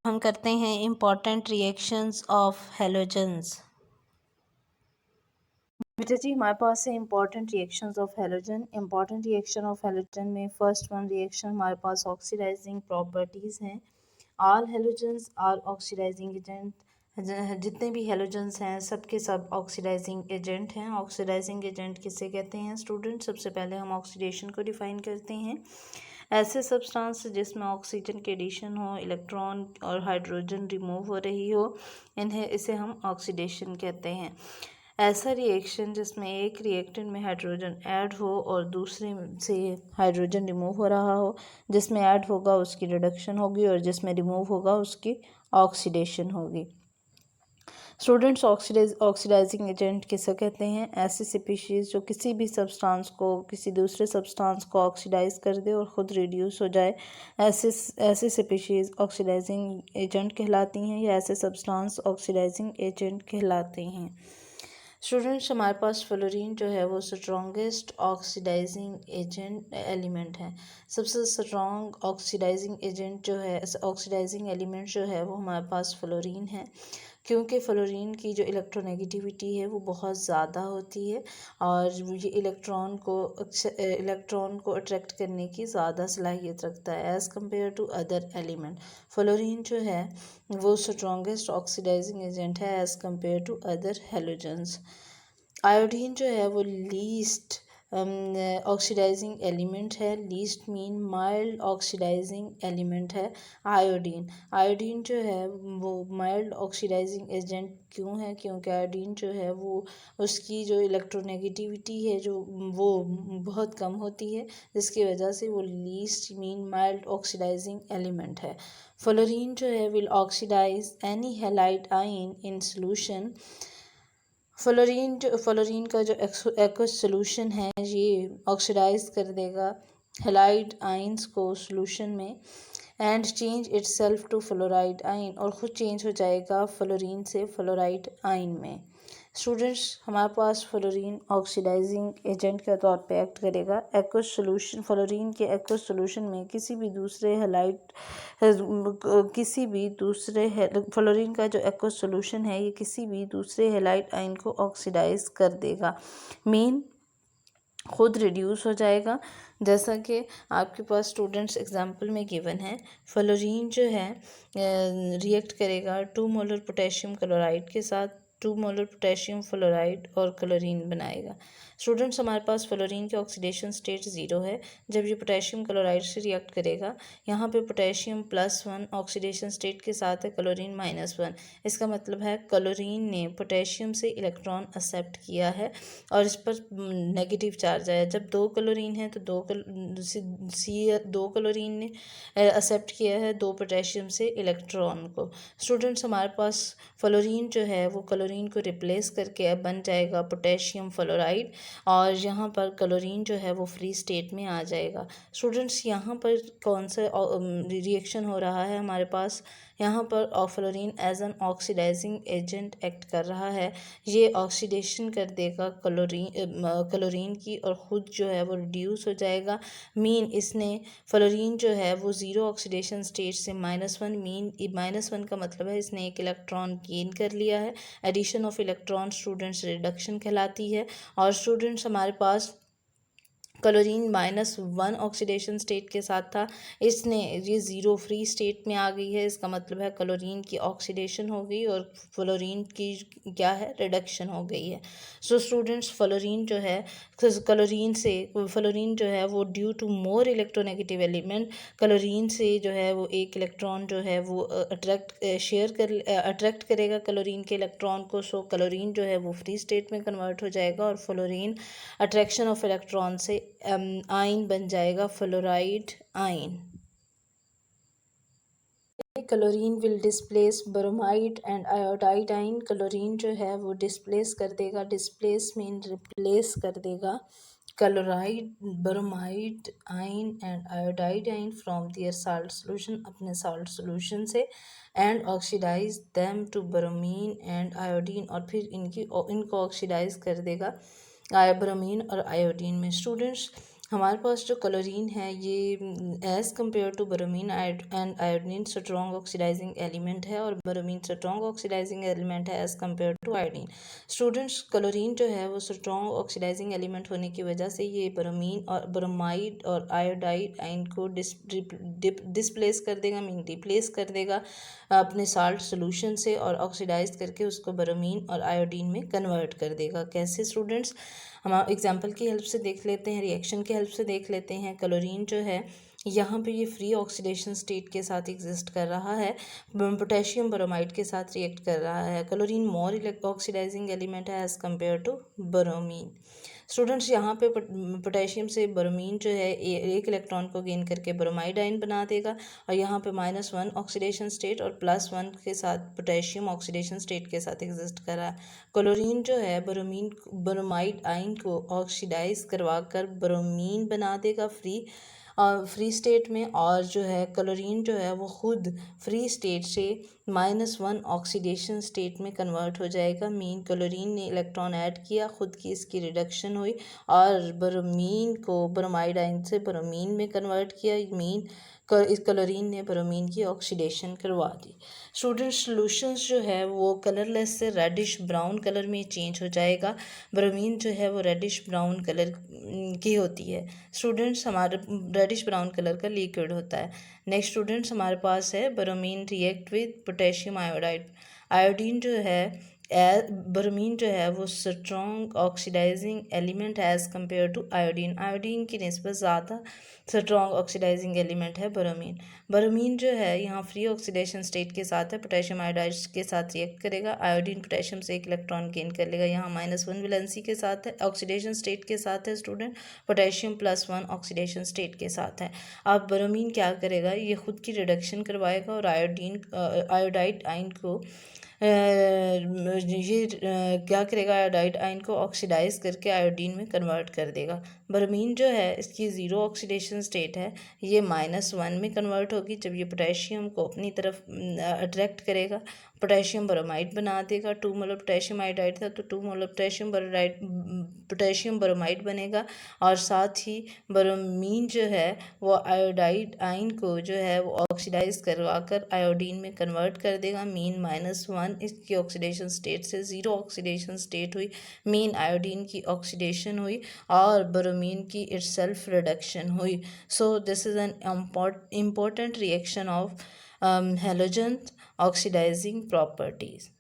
हम करते हैं इम्पॉर्टेंट रिएक्शंस ऑफ हैलोजेंस। बेटा जी हमारे पास है important reactions of halogen. Important reaction of halogen में फर्स्ट वन रिएक्शन हमारे पास ऑक्सीडाइजिंग प्रॉपर्टीज़ हैं। All halogens are oxidising agent. जितने भी हैलोजेंस हैं सबके सब ऑक्सीडाइजिंग एजेंट हैं। ऑक्सीडाइजिंग एजेंट किसे कहते हैं स्टूडेंट? सबसे पहले हम ऑक्सीडेशन को डिफाइन करते हैं। ऐसे सब्सटेंस जिसमें ऑक्सीजन के एडिशन हो, इलेक्ट्रॉन और हाइड्रोजन रिमूव हो रही हो, इसे हम ऑक्सीडेशन कहते हैं। ऐसा रिएक्शन जिसमें एक रिएक्टेंट में हाइड्रोजन ऐड हो और दूसरे से हाइड्रोजन रिमूव हो रहा हो, जिसमें ऐड होगा उसकी रिडक्शन होगी और जिसमें रिमूव होगा उसकी ऑक्सीडेशन होगी। स्टूडेंट्स ऑक्सीडाइजिंग एजेंट किसे कहते हैं? ऐसी स्पीशीज़ जो किसी भी सब्सटेंस को किसी दूसरे सब्सटेंस को ऑक्सीडाइज कर दे और ख़ुद रिड्यूस हो जाए, ऐसे स्पीशीज़ ऑक्सीडाइजिंग एजेंट कहलाती हैं या ऐसे सब्सटेंस ऑक्सीडाइजिंग एजेंट कहलाते हैं। स्टूडेंट्स हमारे पास फ्लोरीन जो है वो स्ट्रॉन्गेस्ट ऑक्सीडाइजिंग एजेंट एलिमेंट है। सबसे स्ट्रॉन्ग ऑक्सीडाइजिंग एजेंट जो है, ऑक्सीडाइजिंग एलिमेंट जो है वो हमारे पास फ्लोरीन है, क्योंकि फ्लोरीन की जो इलेक्ट्रोनेगेटिविटी है वो बहुत ज़्यादा होती है और ये इलेक्ट्रॉन को अट्रैक्ट करने की ज़्यादा सलाहियत रखता है as compare to other element. Fluorine जो है वो स्ट्रॉन्गेस्ट ऑक्सीडाइजिंग एजेंट है as compare to other halogens. Iodine जो है वो लीस्ट ऑक्सीडाइजिंग एलिमेंट है। Least mean mild oxidising element है आयोडीन। आयोडीन जो है वो माइल्ड ऑक्सीडाइजिंग एजेंट क्यों है? क्योंकि आयोडीन जो है वो उसकी जो इलेक्ट्रोनेगेटिविटी है जो वो बहुत कम होती है, जिसकी वजह से वो least mean mild oxidising element है। फ्लोरीन जो है will oxidise any halide ion in solution. Fluorine का जो एक्वस सोल्यूशन है ये ऑक्सीडाइज कर देगा हैलाइड आइंस को सोल्यूशन में and change itself to fluoride ion, और ख़ुद चेंज हो जाएगा फ्लोरीन से फ्लोराइड आइन में। स्टूडेंट्स हमारे पास फ्लोरीन ऑक्सीडाइजिंग एजेंट के तौर पे एक्ट करेगा। एक्वस सोल्यूशन, फ्लोरीन के एक्वस सोल्यूशन में किसी भी दूसरे फ्लोरीन का जो एक्वस सोल्यूशन है ये किसी भी दूसरे हैलाइड आयन को ऑक्सीडाइज कर देगा, मीन खुद रिड्यूस हो जाएगा। जैसा कि आपके पास स्टूडेंट्स एग्जांपल में गिवन है, फ्लोरीन जो है रिएक्ट करेगा 2 मोलर पोटेशियम क्लोराइड के साथ, 2 मोलर पोटेशियम फ्लोराइड और क्लोरीन बनाएगा। स्टूडेंट्स हमारे पास फ्लोरीन की ऑक्सीडेशन स्टेट 0 है। जब ये पोटेशियम क्लोराइड से रिएक्ट करेगा, यहाँ पे पोटेशियम +1 ऑक्सीडेशन स्टेट के साथ है, क्लोरीन -1। इसका मतलब है क्लोरीन ने पोटेशियम से इलेक्ट्रॉन एक्सेप्ट किया है और इस पर नेगेटिव चार्ज आया। जब 2 क्लोरीन है तो दो क्लोरीन ने एक्सेप्ट किया है 2 पोटेशियम से इलेक्ट्रॉन को। स्टूडेंट्स हमारे पास फ्लोरीन जो है वो क्लोरीन को रिप्लेस करके अब बन जाएगा पोटेशियम फ्लोराइड और यहाँ पर क्लोरीन जो है वो फ्री स्टेट में आ जाएगा। स्टूडेंट्स यहाँ पर कौन सा रिएक्शन हो रहा है हमारे पास? यहाँ पर fluorine as an oxidising agent act कर रहा है। ये ऑक्सीडेशन कर देगा क्लोरीन की और ख़ुद जो है वो रिड्यूस हो जाएगा, मीन इसने फ्लोरीन जो है वो 0 ऑक्सीडेशन स्टेट से -1, मीन -1 का मतलब है इसने एक इलेक्ट्रॉन गेन कर लिया है। Addition of electron students reduction कहलाती है। और स्टूडेंट्स हमारे पास क्लोरीन -1 ऑक्सीडेशन स्टेट के साथ था, इसने ये 0 फ्री स्टेट में आ गई है। इसका मतलब है क्लोरीन की ऑक्सीडेशन हो गई और फ्लोरीन की क्या है, रिडक्शन हो गई है। सो स्टूडेंट्स फ्लोरीन जो है वो due to more electronegative element, chlorine से जो है वो एक इलेक्ट्रॉन जो है वो अट्रैक्ट करेगा क्लोरीन के इलेक्ट्रॉन को। सो क्लोरीन जो है वो फ्री स्टेट में कन्वर्ट हो जाएगा और फ्लोरीन अट्रैक्शन ऑफ इलेक्ट्रॉन से आइन बन जाएगा फ्लोराइड आइन। Chlorine will displace bromide and iodide आइन। क्लोरीन जो है वो डिस्प्लेस कर देगा, डिस्प्लेस मीन रिप्लेस कर देगा chloride, bromide ion and iodide ion from their salt solution, अपने साल्ट सोल्यूशन से, and oxidise them to bromine and iodine, और फिर इनको ऑक्सीडाइज कर देगा ब्रोमीन और आयोडीन में। स्टूडेंट्स हमारे पास जो क्लोरीन है ये as compare to bromine and iodine strong oxidising element है, और ब्रोमीन स्ट्रॉन्ग ऑक्सीडाइजिंग एलिमेंट है as compare to iodine. Students, chlorine जो है वो स्ट्रॉन्ग ऑक्सीडाइजिंग एलिमेंट होने की वजह से ये ब्रोमीन और ब्रोमाइड और आयोडाइड आयन को डिस्प्लेस कर देगा, मीन रिप्लेस कर देगा अपने साल्ट सोल्यूशन से, और ऑक्सीडाइज करके उसको ब्रोमीन और आयोडीन में कन्वर्ट कर देगा। कैसे स्टूडेंट्स? हम एग्जांपल की हेल्प से देख लेते हैं, रिएक्शन की हेल्प से देख लेते हैं। क्लोरीन जो है यहाँ पे ये फ्री ऑक्सीडेशन स्टेट के साथ एग्जिस्ट कर रहा है, पोटेशियम ब्रोमाइड के साथ रिएक्ट कर रहा है। क्लोरीन मोर ऑक्सीडाइजिंग एलिमेंट है as compare to bromine. Students, यहाँ पे पोटेशियम से ब्रोमीन जो है एक इलेक्ट्रॉन को गेन करके ब्रोमाइड आयन बना देगा, और यहाँ पे -1 ऑक्सीडेशन स्टेट और +1 के साथ पोटेशियम ऑक्सीडेशन स्टेट के साथ एग्जिस्ट कर रहा है। क्लोरीन जो है ब्रोमाइड आयन को ऑक्सीडाइज करवा कर ब्रोमीन बना देगा फ्री स्टेट में, और जो है क्लोरीन जो है वो खुद फ्री स्टेट से -1 ऑक्सीडेशन स्टेट में कन्वर्ट हो जाएगा। मीन क्लोरीन ने इलेक्ट्रॉन ऐड किया, खुद की इसकी रिडक्शन हुई, और ब्रोमीन को ब्रोमाइड आयन से ब्रोमीन में कन्वर्ट किया। मीन इस क्लोरीन ने ब्रोमीन की ऑक्सीडेशन करवा दी। स्टूडेंट, सॉल्यूशंस जो है वो कलरलेस से रेडिश ब्राउन कलर में चेंज हो जाएगा। ब्रोमीन जो है वो रेडिश ब्राउन कलर की होती है। स्टूडेंट्स, हमारे रेडिश ब्राउन कलर का लिक्विड होता है। नेक्स्ट स्टूडेंट्स, हमारे पास है bromine react with potassium iodide. Iodine जो है ब्रोमीन जो है वो स्ट्रॉन्ग ऑक्सीडाइजिंग एलिमेंट है as compare to iodine. Iodine की निस्बत ज़्यादा स्ट्रॉन्ग ऑक्सीडाइजिंग एलिमेंट है ब्रोमीन। ब्रोमीन जो है यहाँ फ्री ऑक्सीडेशन स्टेट के साथ है, पोटेशियम आयोडाइड के साथ रिएक्ट करेगा। आयोडीन पोटेशियम से एक इलेक्ट्रॉन गेन कर लेगा, यहाँ -1 वैलेंसी के साथ है, ऑक्सीडेशन स्टेट के साथ है स्टूडेंट। पोटेशियम +1 ऑक्सीडेशन स्टेट के साथ है। अब ब्रोमीन क्या करेगा, ये खुद की रिडक्शन करवाएगा और आयोडाइड आयन को क्या करेगा, आयोडाइड आयन को ऑक्सीडाइज करके आयोडीन में कन्वर्ट कर देगा। ब्रोमीन जो है इसकी ज़ीरो ऑक्सीडेशन स्टेट है, ये -1 में कन्वर्ट होगी जब ये पोटेशियम को अपनी तरफ अट्रैक्ट करेगा, पोटेशियम ब्रोमाइड बना देगा। 2 मोलर पोटेशियम आयोडाइड था तो 2 मोलर पोटेशियम ब्रोमाइड बनेगा, और साथ ही ब्रोमीन जो है वो आयोडाइड आयन को जो है वो ऑक्सीडाइज करवा कर आयोडीन में कन्वर्ट कर देगा। मीन -1 इसकी ऑक्सीडेशन स्टेट से 0 ऑक्सीडेशन स्टेट हुई, मीन आयोडीन की ऑक्सीडेशन हुई और ब्रोमीन की इटसेल्फ रिडक्शन हुई। So this is an important reaction of halogen oxidizing properties.